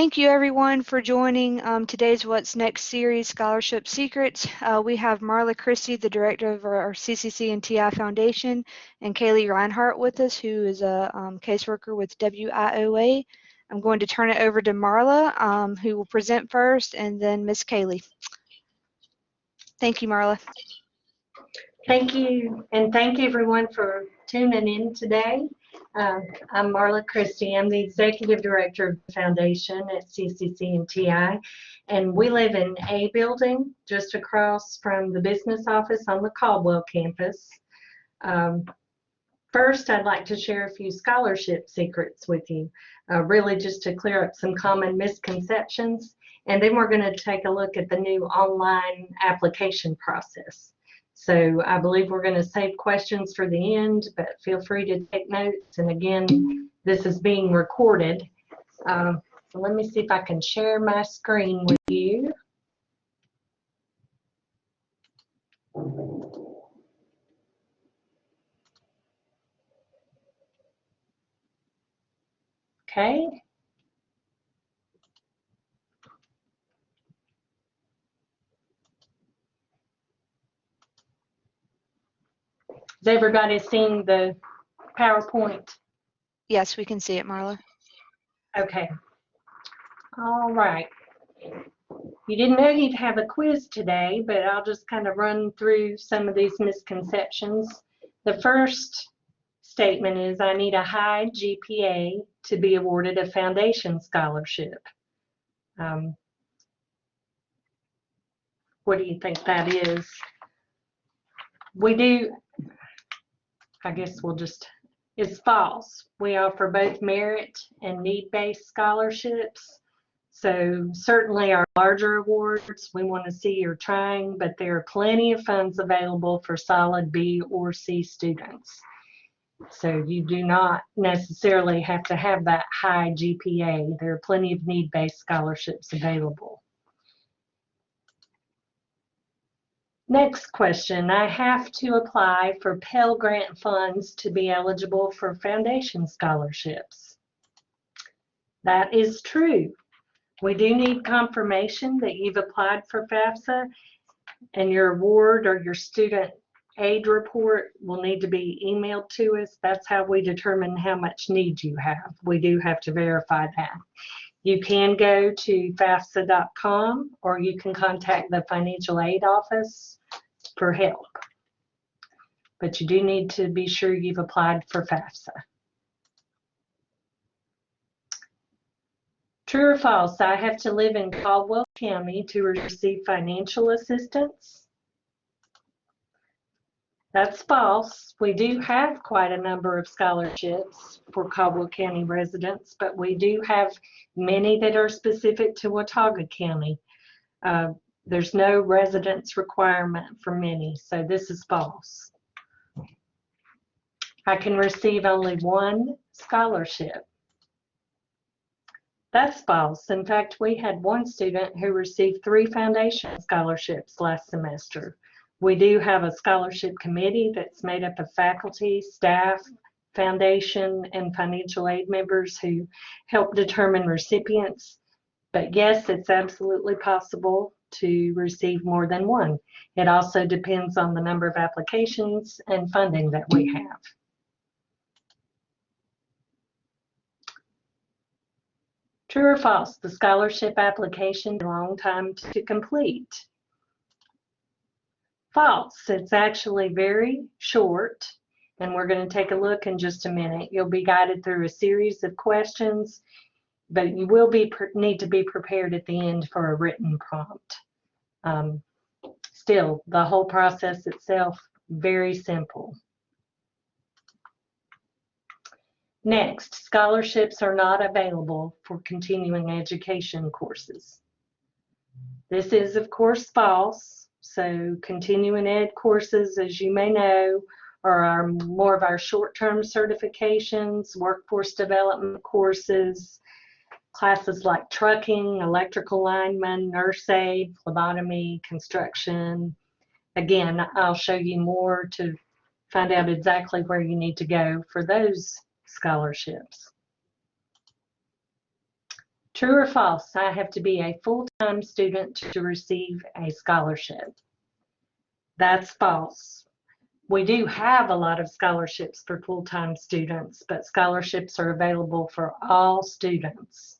Thank you everyone for joining today's What's Next series, Scholarship Secrets. We have Marla Christie, the director of our CCC and TI Foundation, and Kaylee Reinhart with us, who is a caseworker with WIOA. I'm going to turn it over to Marla, who will present first, and then Miss Kaylee. Thank you, Marla. Thank you, and thank everyone for tuning in today. I'm Marla Christie. I'm the Executive Director of the Foundation at CCC and TI, and we live in A building just across from the business office on the Caldwell campus. First, I'd like to share a few scholarship secrets with you, really just to clear up some common misconceptions, and then we're going to take a look at the new online application process. So I believe we're going to save questions for the end, but feel free to take notes. And again, this is being recorded. So let me see if I can share my screen with you. Okay. Has everybody seen the PowerPoint? Yes, we can see it, Marla. Okay. All right. You didn't know you'd have a quiz today, but I'll just kind of run through some of these misconceptions. The first statement is I need a high GPA to be awarded a foundation scholarship. What do you think that is? We do, I guess we'll just, it's false. We offer both merit and need-based scholarships. So certainly our larger awards, we want to see you're trying, but there are plenty of funds available for solid B or C students. So you do not necessarily have to have that high GPA. There are plenty of need-based scholarships available. Next question, I have to apply for Pell Grant funds to be eligible for foundation scholarships. That is true. We do need confirmation that you've applied for FAFSA, and your award or your student aid report will need to be emailed to us. That's how we determine how much need you have. We do have to verify that. You can go to FAFSA.com, or you can contact the financial aid office for help. But you do need to be sure you've applied for FAFSA. True or false, I have to live in Caldwell County to receive financial assistance? That's false. We do have quite a number of scholarships for Caldwell County residents, but we do have many that are specific to Watauga County. There's no residence requirement for many, so this is false. I can receive only one scholarship. That's false. In fact, we had one student who received 3 foundation scholarships last semester. We do have a scholarship committee that's made up of faculty, staff, foundation, and financial aid members who help determine recipients. But yes, it's absolutely possible to receive more than one. It also depends on the number of applications and funding that we have. True or false, the scholarship application is a long time to complete. False, it's actually very short, and we're going to take a look in just a minute. You'll be guided through a series of questions, but you will need to be prepared at the end for a written prompt. Still, the whole process itself, very simple. Next, scholarships are not available for continuing education courses. This is, of course, false. So continuing ed courses, as you may know, are more of our short-term certifications, workforce development courses, classes like trucking, electrical lineman, nurse aid, phlebotomy, construction. Again, I'll show you more to find out exactly where you need to go for those scholarships. True or false? I have to be a full-time student to receive a scholarship. That's false. We do have a lot of scholarships for full-time students, but scholarships are available for all students.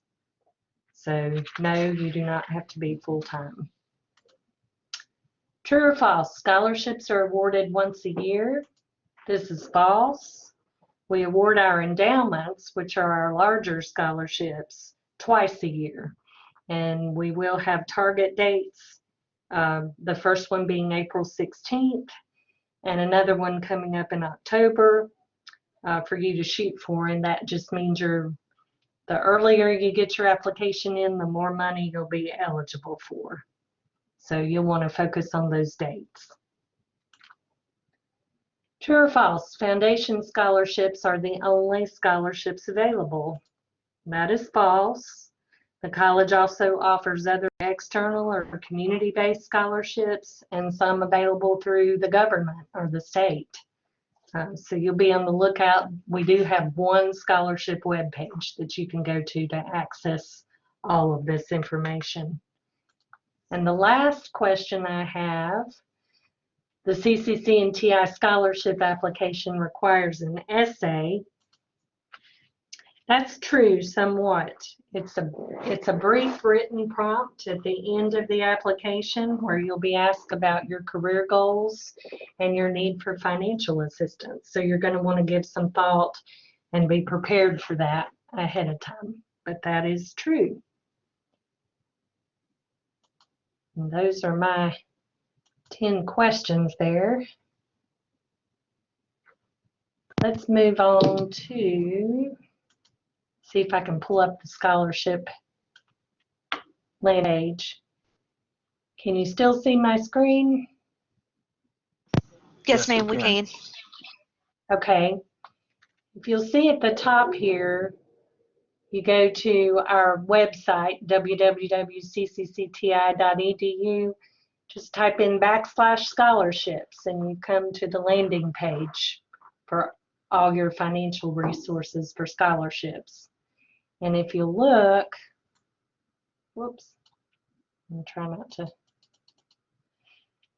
So no, you do not have to be full-time. True or false? Scholarships are awarded once a year. This is false. We award our endowments, which are our larger scholarships, twice a year. And we will have target dates, the first one being April 16th, and another one coming up in October for you to shoot for. And that just means the earlier you get your application in, the more money you'll be eligible for. So you'll want to focus on those dates. True or false? Foundation scholarships are the only scholarships available. That is false. The college also offers other external or community-based scholarships and some available through the government or the state. So you'll be on the lookout. We do have one scholarship webpage that you can go to access all of this information. And the last question I have, the CCC and TI scholarship application requires an essay. That's true somewhat. It's a brief written prompt at the end of the application where you'll be asked about your career goals and your need for financial assistance. So you're going to want to give some thought and be prepared for that ahead of time. But that is true. And those are my 10 questions there. Let's move on to see if I can pull up the scholarship land page. Can you still see my screen? Yes, ma'am, we can. Okay. If you'll see at the top here, you go to our website, www.cccti.edu. Just type in /scholarships and you come to the landing page for all your financial resources for scholarships. And if you look, whoops, I'm trying not to.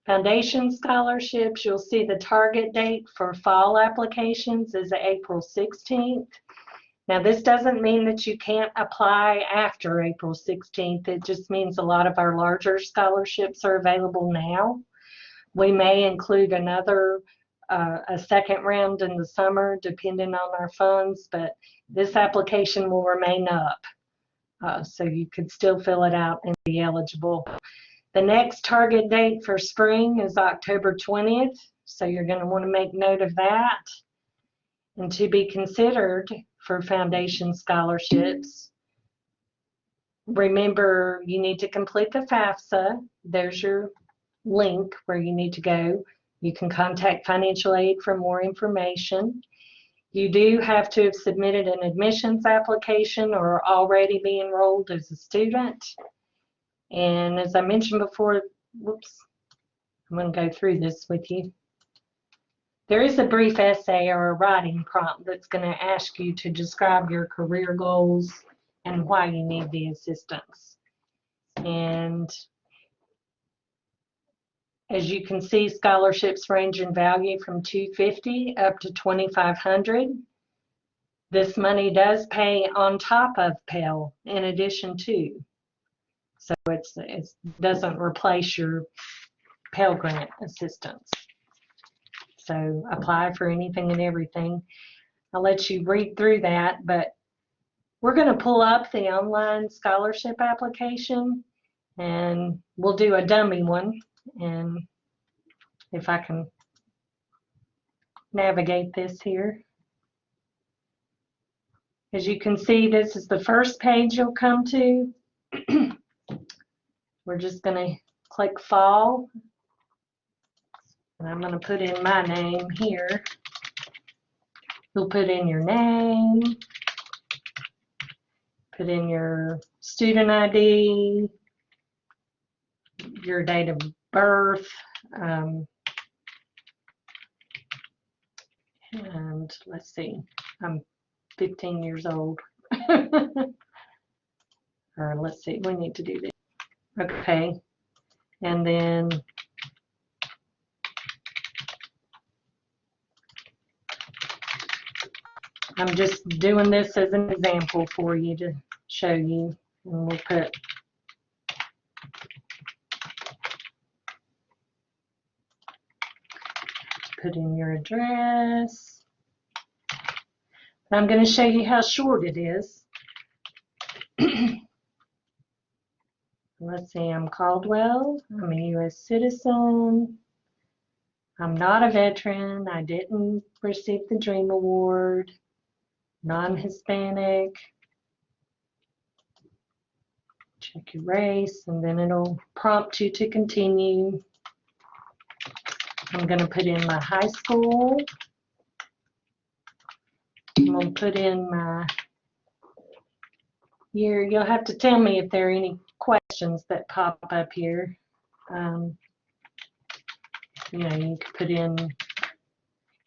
Foundation scholarships, you'll see the target date for fall applications is April 16th. Now, this doesn't mean that you can't apply after April 16th. It just means a lot of our larger scholarships are available now. We may include a second round in the summer, depending on our funds, but this application will remain up. So you could still fill it out and be eligible. The next target date for spring is October 20th, so you're going to want to make note of that. And to be considered for foundation scholarships, remember you need to complete the FAFSA. There's your link where you need to go. You can contact financial aid for more information. You do have to have submitted an admissions application or already be enrolled as a student. And as I mentioned before, whoops, I'm going to go through this with you. There is a brief essay or a writing prompt that's going to ask you to describe your career goals and why you need the assistance. And as you can see, scholarships range in value from $250 up to $2,500. This money does pay on top of Pell in addition to. So it doesn't replace your Pell Grant assistance. So apply for anything and everything. I'll let you read through that, but we're going to pull up the online scholarship application and we'll do a dummy one. And if I can navigate this here. As you can see, this is the first page you'll come to. We're just going to click fall. And I'm going to put in my name here. You'll put in your name, put in your student ID, your date of birth, and let's see, I'm 15 years old. or let's see, we need to do this. Okay, and then I'm just doing this as an example for you to show you, and we'll put in your address. I'm going to show you how short it is. Let's see, I'm Caldwell, I'm a U.S. citizen, I'm not a veteran, I didn't receive the DREAM Award, non-Hispanic, check your race, and then it'll prompt you to continue. I'm going to put in my high school, I'm going to put in my year. You'll have to tell me if there are any questions that pop up here. You know, you could put in,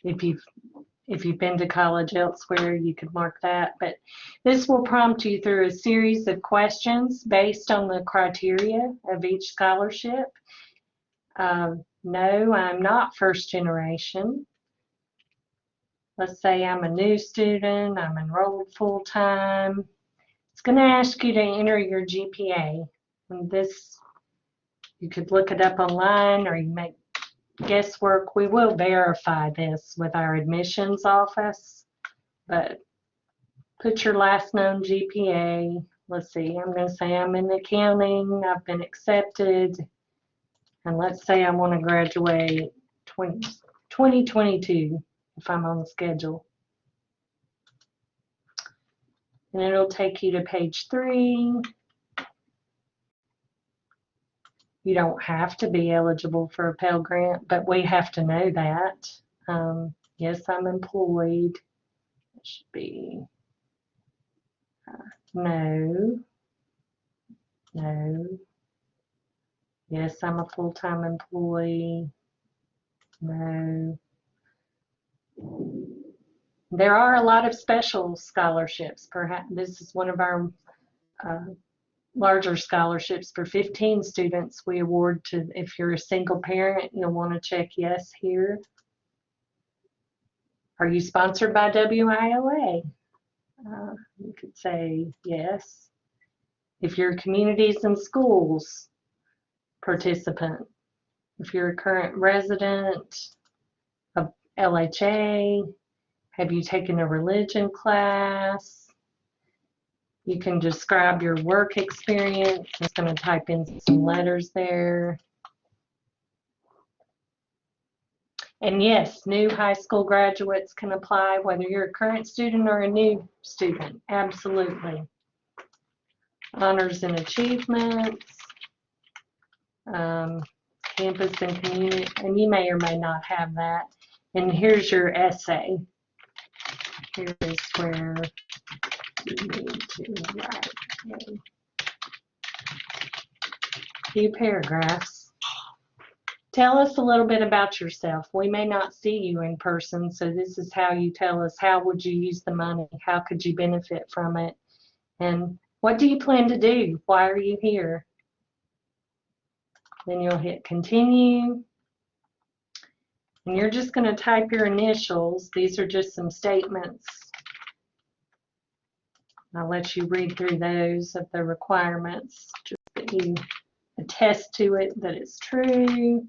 if you've been to college elsewhere, you could mark that. But this will prompt you through a series of questions based on the criteria of each scholarship. No, I'm not first generation. Let's say I'm a new student, I'm enrolled full-time. It's going to ask you to enter your GPA. And this, you could look it up online, or you make guesswork. We will verify this with our admissions office, but put your last known GPA. Let's see, I'm going to say I'm in accounting, I've been accepted, and let's say I want to graduate 2022 if I'm on the schedule. And it'll take you to page 3. You don't have to be eligible for a Pell Grant, but we have to know that. Yes, I'm employed. It should be no, no. Yes, I'm a full-time employee. No. There are a lot of special scholarships. Perhaps this is one of our larger scholarships for 15 students we award to. If you're a single parent, you'll want to check yes here. Are you sponsored by WIOA? You could say yes. If you're a communities and schools participant, if you're a current resident of LHA, have you taken a religion class? You can describe your work experience. I'm just going to type in some letters there. And yes, new high school graduates can apply, whether you're a current student or a new student. Absolutely. Honors and achievements, campus and community, and you may or may not have that. And here's your essay. Here is where you need to write a few paragraphs. Tell us a little bit about yourself. We may not see you in person, so this is how you tell us how would you use the money, how could you benefit from it, and what do you plan to do? Why are you here? Then you'll hit continue. And you're just going to type your initials. These are just some statements. I'll let you read through those of the requirements, just that you attest to it, that it's true.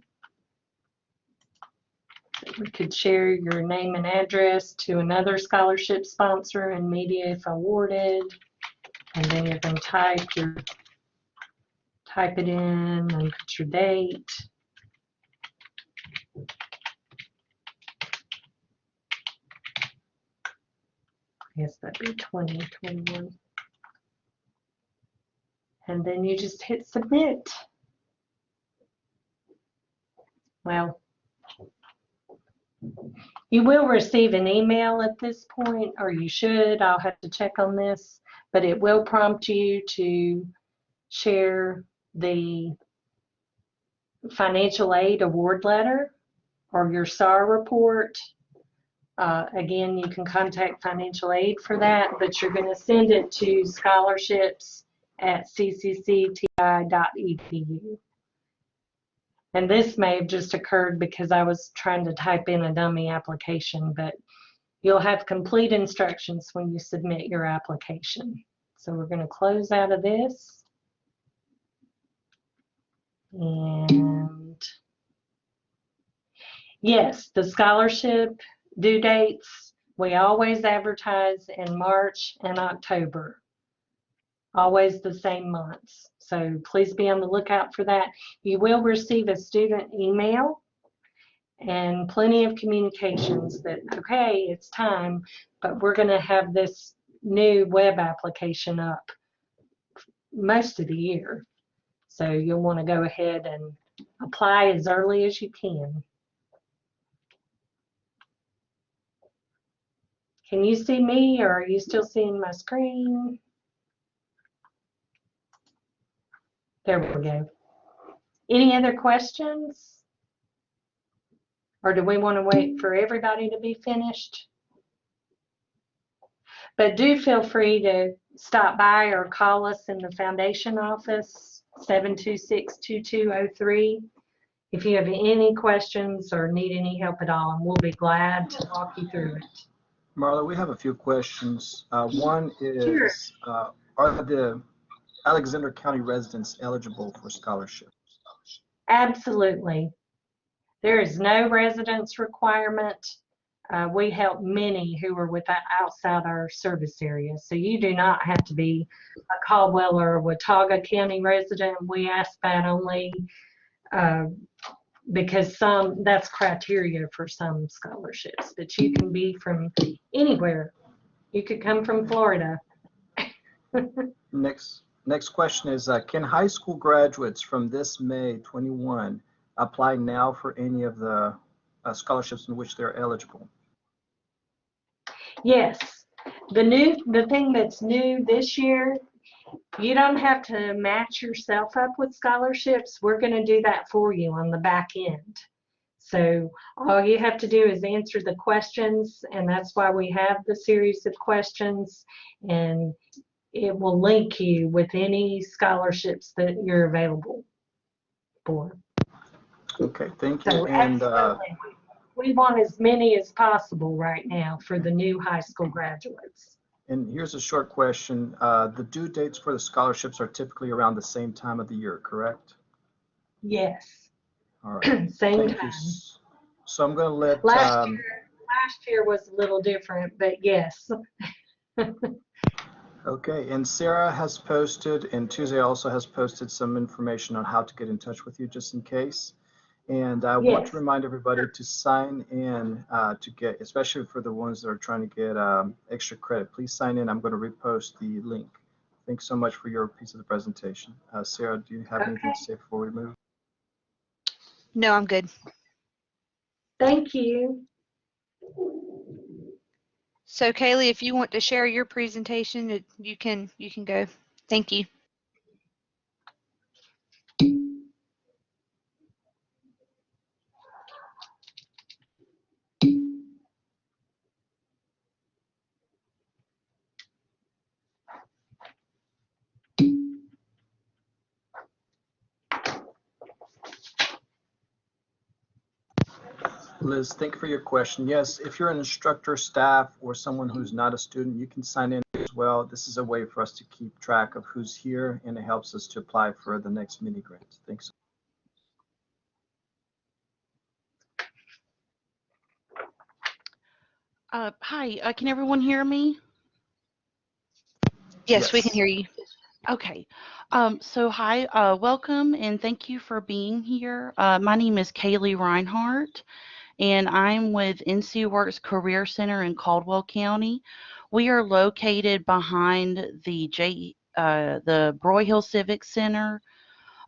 We could share your name and address to another scholarship sponsor and media if awarded. And then you're going to type it in and put your date. I guess that'd be 2021. And then you just hit submit. Well, you will receive an email at this point, or you should. I'll have to check on this, but it will prompt you to share the financial aid award letter or your SAR report. Again, you can contact financial aid for that, but you're going to send it to scholarships at cccti.edu. And this may have just occurred because I was trying to type in a dummy application, but you'll have complete instructions when you submit your application. So we're going to close out of this. And yes, the scholarship due dates, we always advertise in March and October, always the same months. So please be on the lookout for that. You will receive a student email and plenty of communications that, okay, it's time, but we're going to have this new web application up most of the year. So you'll want to go ahead and apply as early as you can. Can you see me, or are you still seeing my screen? There we go. Any other questions? Or do we want to wait for everybody to be finished? But do feel free to stop by or call us in the foundation office, 726-2203, if you have any questions or need any help at all, and we'll be glad to walk you through it. Marla, we have a few questions. One Sure. is, are the Alexander County residents eligible for scholarships? Absolutely. There is no residence requirement. We help many who are outside our service area. So you do not have to be a Caldwell or Watauga County resident. We ask that only because that's criteria for some scholarships, but you can be from anywhere. You could come from Florida. Next question is, can high school graduates from this May 21 apply now for any of the scholarships in which they're eligible? Yes. The thing that's new this year, you don't have to match yourself up with scholarships. We're going to do that for you on the back end. So all you have to do is answer the questions, and that's why we have the series of questions, and it will link you with any scholarships that you're available for. Okay, thank you. So And absolutely, we want as many as possible right now for the new high school graduates. and here's a short question. The due dates for the scholarships are typically around the same time of the year, correct? Yes. All right. Same Thank time. you. So I'm going to let Last year was a little different, but yes. Okay, and Sarah has posted, and Tuesday also has posted some information on how to get in touch with you, just in case. And I want Yes. to remind everybody to sign in to get, especially for the ones that are trying to get extra credit. Please sign in. I'm going to repost the link. Thanks so much for your piece of the presentation. Sarah, do you have anything to say before we move? No, I'm good. Thank you. So Kaylee, if you want to share your presentation, you can go. Thank you. Liz, thank you for your question. Yes, if you're an instructor, staff, or someone who's not a student, you can sign in as well. This is a way for us to keep track of who's here, and it helps us to apply for the next mini grant. Thanks. Hi, can everyone hear me? Yes, we can Yes. hear you. Okay. So hi, welcome and thank you for being here. My name is Kaylee Reinhardt, and I'm with NC Works Career Center in Caldwell County. We are located behind the Broyhill Civic Center.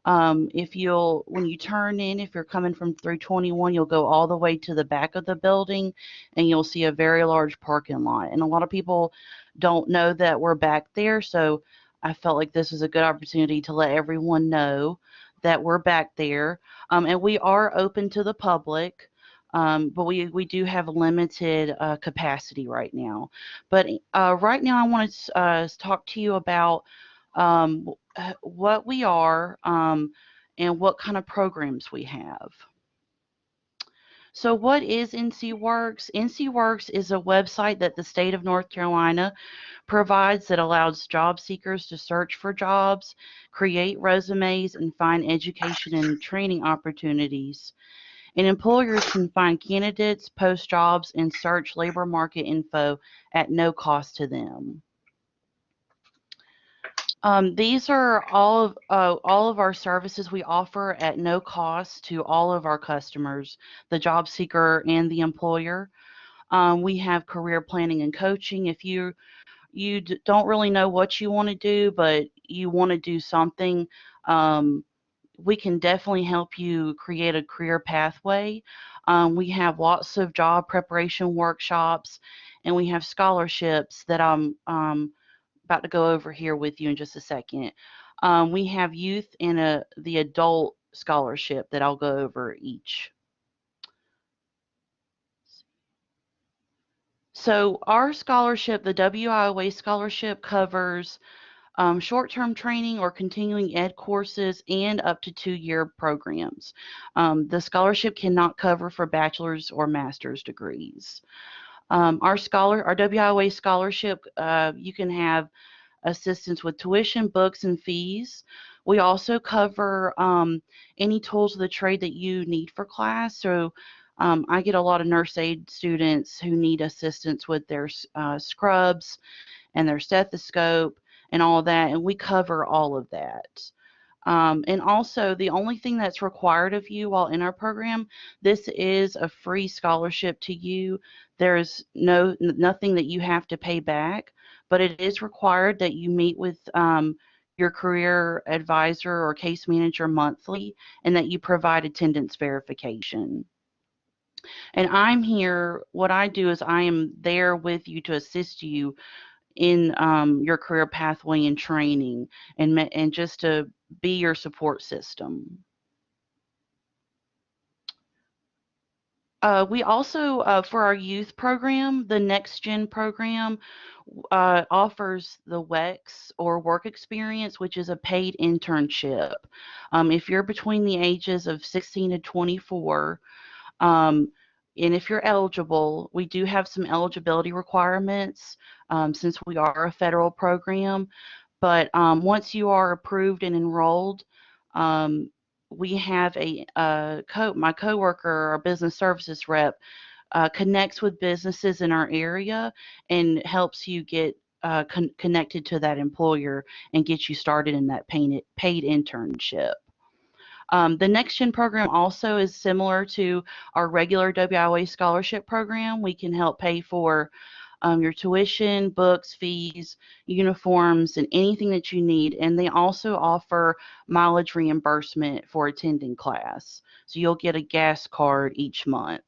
When you turn in, if you're coming from 321, you'll go all the way to the back of the building and you'll see a very large parking lot. And a lot of people don't know that we're back there. So I felt like this was a good opportunity to let everyone know that we're back there. And we are open to the public. But we do have limited capacity right now. But right now I want to talk to you about what we are, and what kind of programs we have. So what is NC Works? NC Works is a website that the state of North Carolina provides that allows job seekers to search for jobs, create resumes, and find education and training opportunities. And employers can find candidates, post jobs, and search labor market info at no cost to them. These are all of our services we offer at no cost to all of our customers, the job seeker and the employer. We have career planning and coaching. If you don't really know what you want to do, but you want to do something, we can definitely help you create a career pathway. We have lots of job preparation workshops, and we have scholarships that I'm about to go over here with you in just a second. We have youth and the adult scholarship that I'll go over each. So our scholarship, the WIOA scholarship, covers short-term training or continuing ed courses and up to 2-year programs. The scholarship cannot cover for bachelor's or master's degrees. Our WIOA scholarship, you can have assistance with tuition, books, and fees. We also cover any tools of the trade that you need for class. So I get a lot of nurse aid students who need assistance with their scrubs and their stethoscope and all that, and we cover all of that. And also, the only thing that's required of you while in our program, this is a free scholarship to you. There's nothing that you have to pay back, but it is required that you meet with your career advisor or case manager monthly, and that you provide attendance verification. And I'm here, what I do is I am there with you to assist you in your career pathway and training, and just to be your support system. We also, for our youth program, the Next Gen program offers the WEX or work experience, which is a paid internship. If you're between the ages of 16 to 24, um, and if you're eligible, we do have some eligibility requirements since we are a federal program. But once you are approved and enrolled, um, we have my coworker, our business services rep, connects with businesses in our area and helps you get connected to that employer and get you started in that paid internship. The Next Gen program also is similar to our regular WIOA scholarship program. We can help pay for your tuition, books, fees, uniforms, and anything that you need. And they also offer mileage reimbursement for attending class. So you'll get a gas card each month.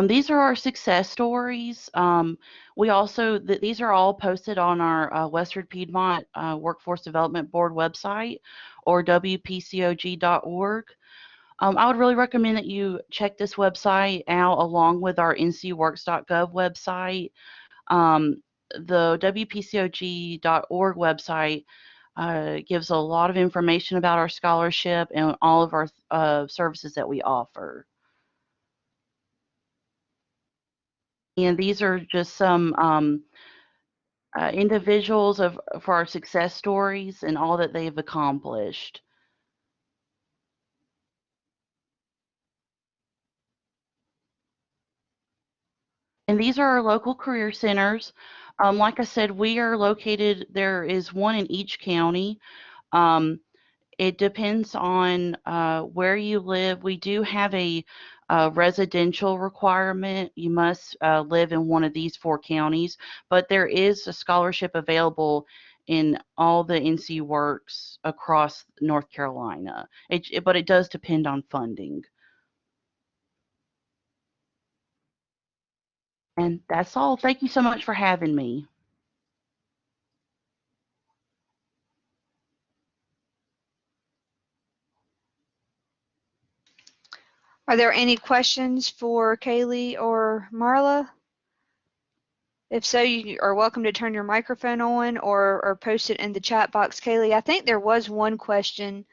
These are our success stories. We also, these are all posted on our Western Piedmont Workforce Development Board website, or wpcog.org. I would really recommend that you check this website out along with our ncworks.gov website. The wpcog.org website gives a lot of information about our scholarship and all of our services that we offer. And these are just some individuals for our success stories and all that they've accomplished. And these are our local career centers. Like I said, we are located, there is one in each county. It depends on where you live. We do have a residential requirement. You must live in one of these 4 counties, but there is a scholarship available in all the NC Works across North Carolina. But it does depend on funding. And that's all. Thank you so much for having me. Are there any questions for Kaylee or Marla? If so, you are welcome to turn your microphone on or post it in the chat box. Kaylee, I think there was one question.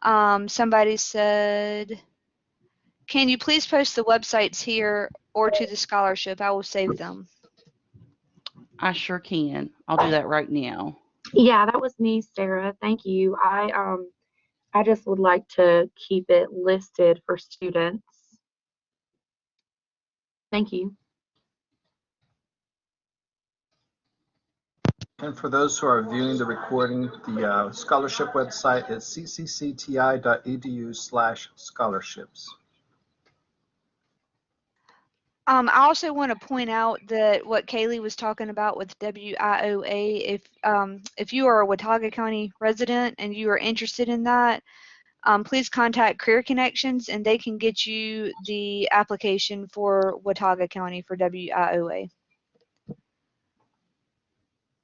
Somebody said, can you please post the websites here or to the scholarship? I will save them. I sure can. I'll do that right now. Yeah, that was me, Sarah. Thank you. I just would like to keep it listed for students. Thank you. And for those who are viewing the recording, the scholarship website is cccti.edu/scholarships. I also want to point out that what Kaylee was talking about with WIOA, if you are a Watauga County resident and you are interested in that, please contact Career Connections and they can get you the application for Watauga County for WIOA.